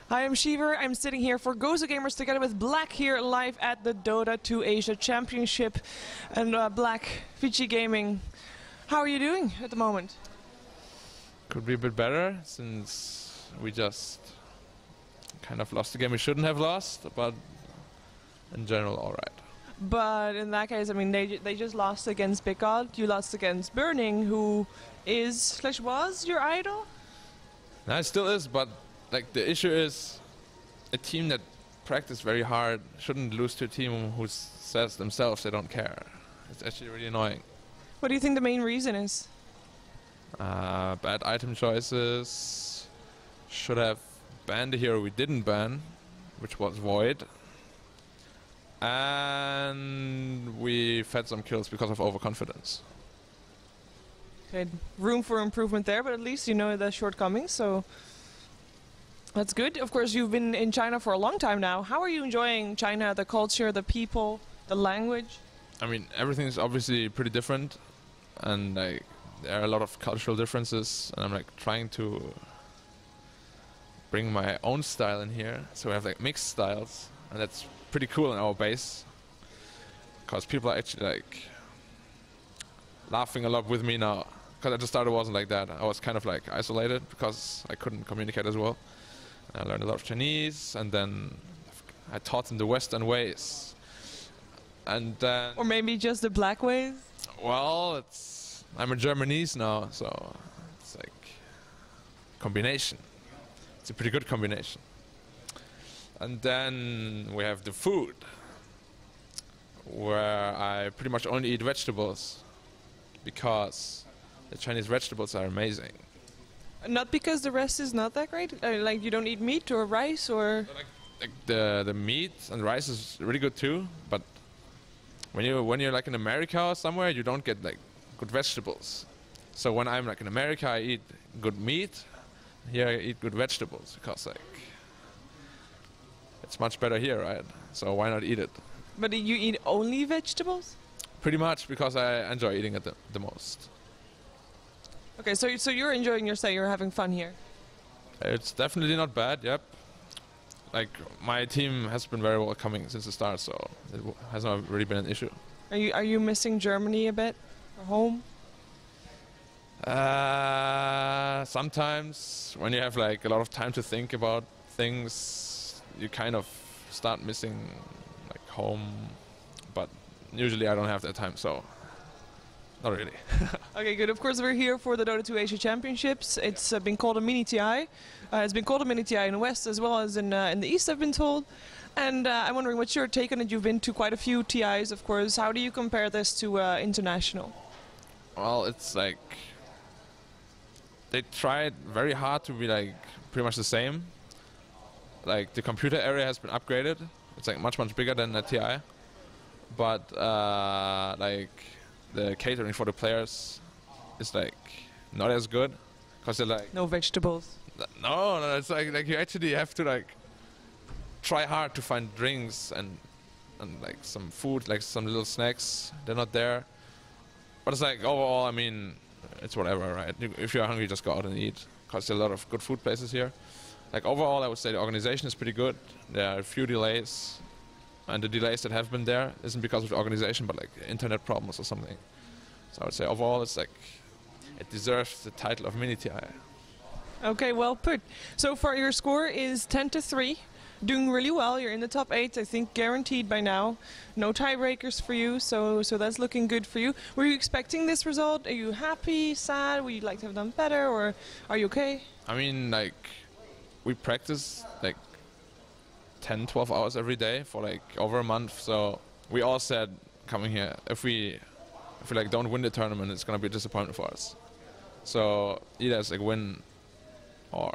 Hi, I'm Shiver. I'm sitting here for GosuGamers together with Black here live at the Dota 2 Asia Championship. And Black, Fiji Gaming, how are you doing at the moment? Could be a bit better since we just kind of lost the game we shouldn't have lost, but in general alright. But in that case, I mean, they just lost against Big God. You lost against Burning, who is/was your idol? No, it still is, but like the issue is a team that practice very hard shouldn't lose to a team who says themselves they don't care. It's actually really annoying. What do you think the main reason is? Bad item choices. Should have banned the hero we didn't ban, which was Void. And we fed some kills because of overconfidence. Okay, room for improvement there, but at least you know the shortcomings, so that's good. Of course, you've been in China for a long time now. How are you enjoying China, the culture, the people, the language? I mean, everything is obviously pretty different, and like there are a lot of cultural differences, and I'm like trying to bring my own style in here. So we have like mixed styles, and that's pretty cool in our base, because people are actually like laughing a lot with me now. Because at the start it wasn't like that. I was kind of like isolated because I couldn't communicate as well. I learned a lot of Chinese, and then I taught them the Western ways. And then, or maybe just the Black ways? Well, I'm a Germanese now, so it's like combination. It's a pretty good combination. And then we have the food, where I pretty much only eat vegetables because the Chinese vegetables are amazing. Not because the rest is not that great? Like you don't eat meat or rice or... Like the meat and rice is really good too, but when you're like in America or somewhere, you don't get like good vegetables. So when I'm like in America, I eat good meat. Here I eat good vegetables because like it's much better here, right? So why not eat it? But you eat only vegetables? Pretty much because I enjoy eating it the most. Okay, so you're enjoying your stay, you're having fun here? It's definitely not bad, yep. Like, my team has been very welcoming since the start, so it has not really been an issue. Are you missing Germany a bit? Or home? Sometimes, when you have like a lot of time to think about things, you kind of start missing like home, but usually I don't have that time, so not really. Okay, good. Of course, we're here for the Dota 2 Asia Championships. It's been called a mini TI. It's been called a mini TI in the West as well as in the East, I've been told. And I'm wondering, what's your take on it? You've been to quite a few TIs, of course. How do you compare this to international? Well, it's like they tried very hard to be like pretty much the same. Like the computer area has been upgraded. It's like much bigger than a TI. But like the catering for the players is like not as good because they're like no vegetables. No, it's like you actually have to like try hard to find drinks and like some food, like some little snacks. They're not there. But it's like overall, I mean, it's whatever, right? If you're hungry, just go out and eat because there's a lot of good food places here. Like overall, I would say the organization is pretty good. There are a few delays. And the delays that have been there isn't because of the organization, but like internet problems or something. So I would say overall, it's like it deserves the title of mini TI. Okay, well put. So far, your score is 10-3, doing really well. You're in the top 8, I think, guaranteed by now. No tiebreakers for you, so that's looking good for you. Were you expecting this result? Are you happy, sad? Would you like to have done better, or are you okay? I mean, like we practice like 10-12 hours every day for like over a month, so we all said coming here, if we like don't win the tournament, it's gonna be a disappointment for us. So either it's like win or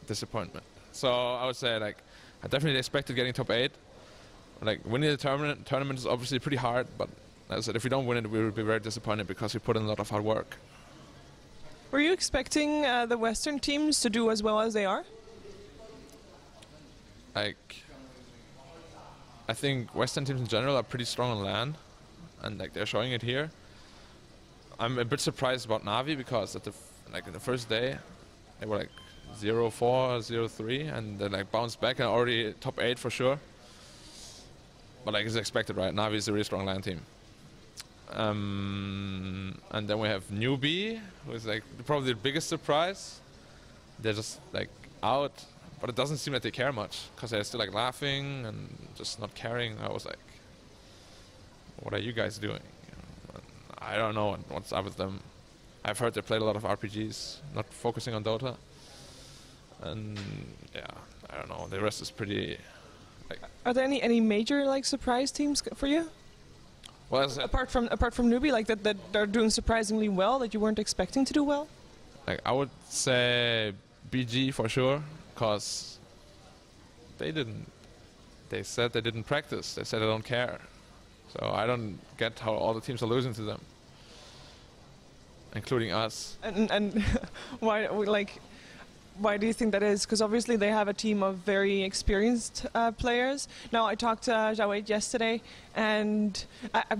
disappointment. So I would say like I definitely expected getting top 8. Like winning the tournament is obviously pretty hard, but as I said, if we don't win it, we will be very disappointed because we put in a lot of hard work. Were you expecting the Western teams to do as well as they are? Like, I think Western teams in general are pretty strong on LAN, and like they're showing it here. I'm a bit surprised about Navi because at in the first day, they were like 0-4, 0-3, and then like bounced back and already top 8 for sure. But like it's expected, right? Navi is a really strong LAN team. And then we have Newbie, who is like probably the biggest surprise. They're just like out, but it doesn't seem like they care much because they're still like laughing and just not caring. I was like, what are you guys doing? I don't know what's up with them. I've heard they played a lot of RPGs, not focusing on Dota. And yeah, I don't know. The rest is pretty. Like, are there any major like surprise teams for you? Well, as I said, apart from Newbie, like that they're doing surprisingly well that you weren't expecting to do well. Like I would say BG for sure, cause they didn't. They said they didn't practice. They said they don't care. So I don't get how all the teams are losing to them, including us. And why do you think that is? Because obviously they have a team of very experienced players. Now I talked to Jawed yesterday, and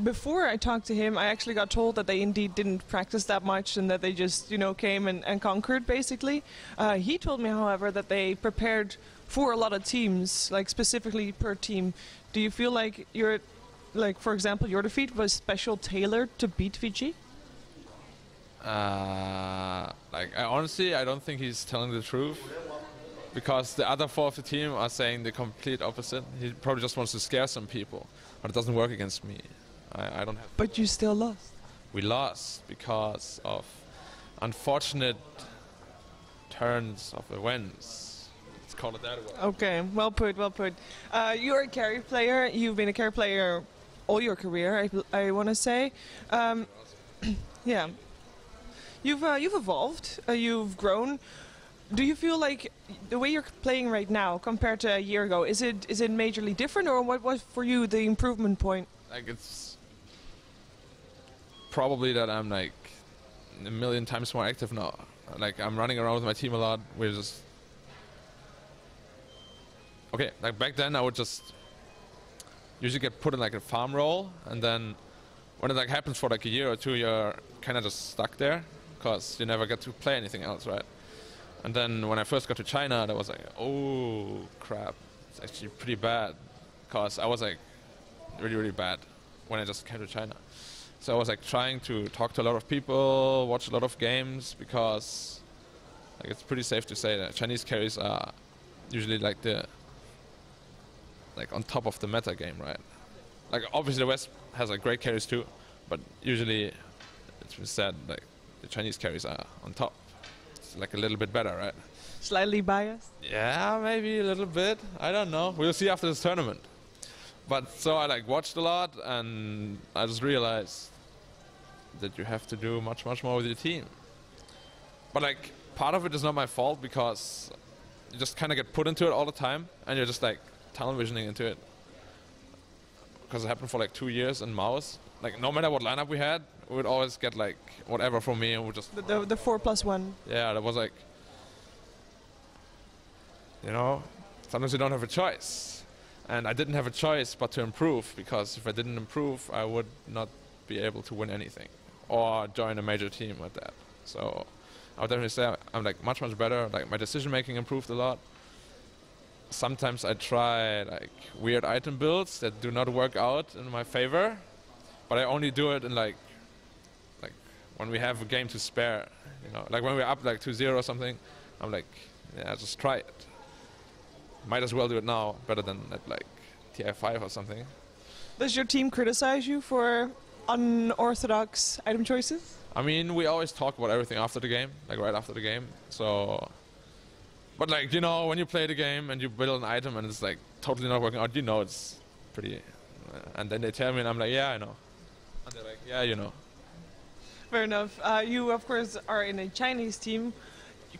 before I talked to him, I actually got told that they indeed didn't practice that much and that they just came and conquered basically. He told me, however, that they prepared for a lot of teams, like specifically per team. Do you feel like for example, your defeat was special tailored to beat VG? Like honestly, I don't think he's telling the truth, because the other 4 of the team are saying the complete opposite. He probably just wants to scare some people, but it doesn't work against me. I don't have. But you still lost. We lost because of unfortunate turns of events. Let's call it that way. Okay, well put, well put. You're a carry player. You've been a carry player all your career, I want to say. Yeah. You've evolved, you've grown. Do you feel like the way you're playing right now compared to a year ago, is it majorly different, or what was for you the improvement point? Like it's probably that I'm like a million times more active now. Like I'm running around with my team a lot. We're just okay. Like back then, I would just usually get put in like a farm role, and then when it like happens for like a year or 2, you're kind of just stuck there, because you never get to play anything else, right? And then when I first got to China, that was like, oh crap, it's actually pretty bad, because I was like really, really bad when I just came to China. So I was like trying to talk to a lot of people, watch a lot of games, because like it's pretty safe to say that Chinese carries are usually like on top of the meta game, right? Like obviously the West has like great carries too, but usually it's been said like the Chinese carries are on top. It's like a little bit better, right? Slightly biased? Yeah, maybe a little bit. I don't know. We'll see after this tournament. But so I like watched a lot, and I just realized that you have to do much, much more with your team. But like part of it is not my fault, because you just kind of get put into it all the time, and you're just like tunnel visioning into it. Because it happened for like 2 years in Mouse. Like no matter what lineup we had, we would always get like whatever from me, and we just the 4+1. Yeah, that was like, sometimes you don't have a choice, and I didn't have a choice but to improve, because if I didn't improve, I would not be able to win anything or join a major team with that. So I would definitely say I'm like much, much better. Like my decision making improved a lot. Sometimes I try like weird item builds that do not work out in my favor, but I only do it in like when we have a game to spare, like when we're up like 2-0 or something, I'm like, yeah, just try it. Might as well do it now, better than at like TI5 or something. Does your team criticize you for unorthodox item choices? I mean, we always talk about everything after the game, like right after the game. So, but like when you play the game and you build an item and it's like totally not working out, it's pretty. And then they tell me, and I'm like, yeah, I know. And they're like, yeah, Fair enough. You, of course, are in a Chinese team.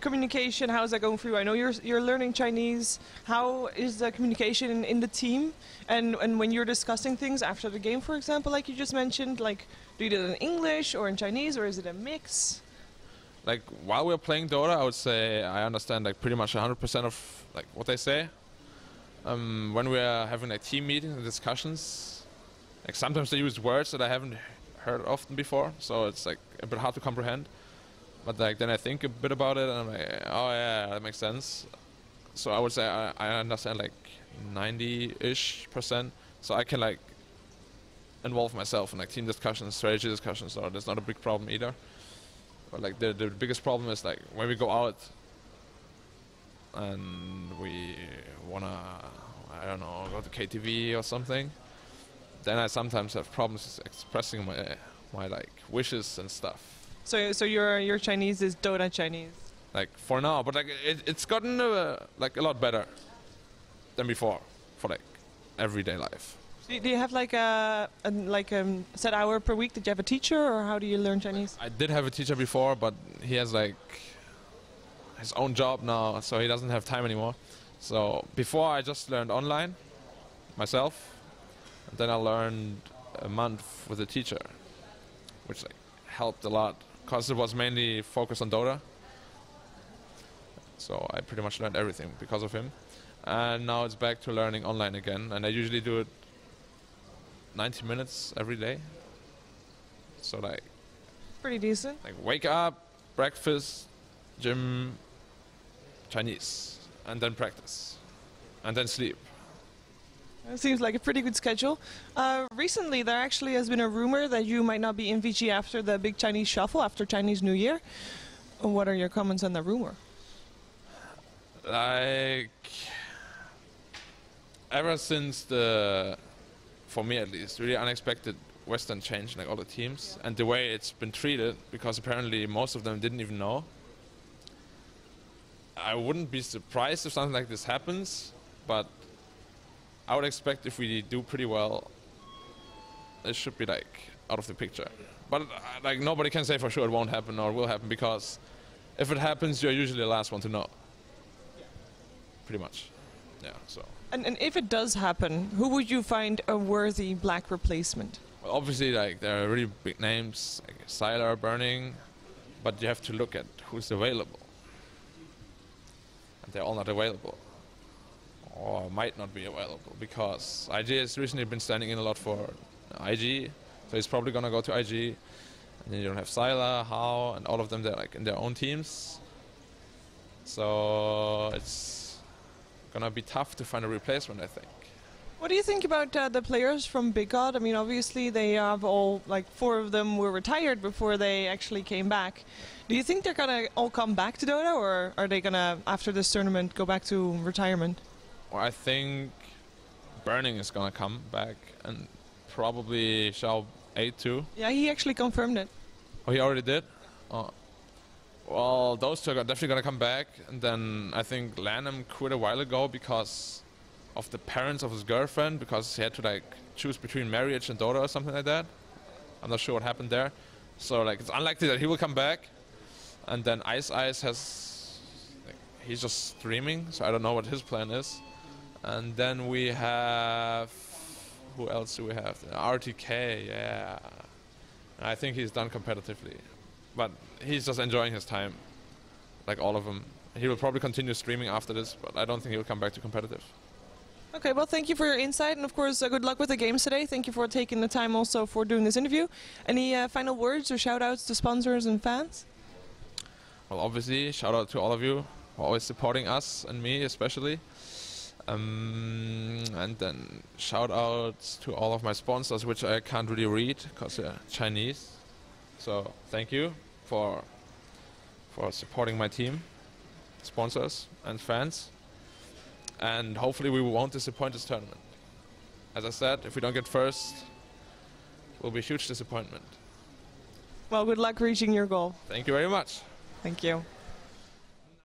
Communication, how is that going for you? I know you're learning Chinese. How is the communication in the team? And when you're discussing things after the game, for example, like you just mentioned, like do you do it in English or in Chinese, or is it a mix? Like while we're playing Dota, I would say I understand like pretty much 100% of like what they say. When we're having like team meetings and discussions, like sometimes they use words that I haven't heard often before, so it's like a bit hard to comprehend. But like then I think a bit about it and I'm like, oh yeah, that makes sense. So I would say I understand like 90-ish%. So I can like involve myself in like team discussions, strategy discussions, so that's not a big problem either. But like the biggest problem is like when we go out and we wanna, I don't know, go to KTV or something, then I sometimes have problems expressing my like wishes and stuff. So your Chinese is Dota Chinese. Like for now, but like it's gotten like a lot better than before for like everyday life. Do you have like a set hour per week? Did you have a teacher, or how do you learn Chinese? I did have a teacher before, but he has like his own job now, so he doesn't have time anymore. So before I just learned online myself, and then I learned a month with a teacher, which like helped a lot because it was mainly focused on Dota. So I pretty much learned everything because of him. And now it's back to learning online again, and I usually do it 90 minutes every day. So like pretty decent. Like wake up, breakfast, gym, Chinese, and then practice, and then sleep. It seems like a pretty good schedule. Recently, there actually has been a rumor that you might not be in VG after the big Chinese shuffle, after Chinese New Year. What are your comments on the rumor? Like, ever since for me at least, really unexpected Western change, like all the teams, and the way it's been treated, because apparently most of them didn't even know. I wouldn't be surprised if something like this happens, but I would expect if we do pretty well, it should be like out of the picture. But like nobody can say for sure it won't happen or will happen, because if it happens, you're usually the last one to know. Pretty much. Yeah, so. And if it does happen, who would you find a worthy black replacement? Well, obviously, like there are really big names, like Sylar, Burning, but you have to look at who's available. And they're all not available, or might not be available, because IG has recently been standing in a lot for IG, so he's probably gonna go to IG. And then you don't have Sylar, How, and all of them. They're like in their own teams, so it's gonna be tough to find a replacement, I think. What do you think about the players from Big God? I mean, obviously they have all, like 4 of them were retired before they actually came back. Do you think they're gonna all come back to Dota, or are they gonna, after this tournament, go back to retirement? Well, I think Burning is gonna come back, and probably Shao 8 too. Yeah, he actually confirmed it. Oh, he already did? Oh. Well, those two are definitely gonna come back, and then I think Lanham quit a while ago because of the parents of his girlfriend, because he had to like choose between marriage and Dota or something like that. I'm not sure what happened there. So like it's unlikely that he will come back. And then Ice has, like, he's just streaming, so I don't know what his plan is. And then we have, who else do we have? RTK, yeah. And I think he's done competitively. But he's just enjoying his time, like all of them. He will probably continue streaming after this, but I don't think he'll come back to competitive. Okay, well, thank you for your insight, and of course, good luck with the games today. Thank you for taking the time also for doing this interview. Any final words or shout-outs to sponsors and fans? Well, obviously, shout out to all of you for always supporting us and me especially. And then shout outs to all of my sponsors, which I can't really read because they're Chinese. So thank you for supporting my team, sponsors and fans. And hopefully we won't disappoint this tournament. As I said, if we don't get first, it will be a huge disappointment. Well, good luck reaching your goal. Thank you very much. Thank you.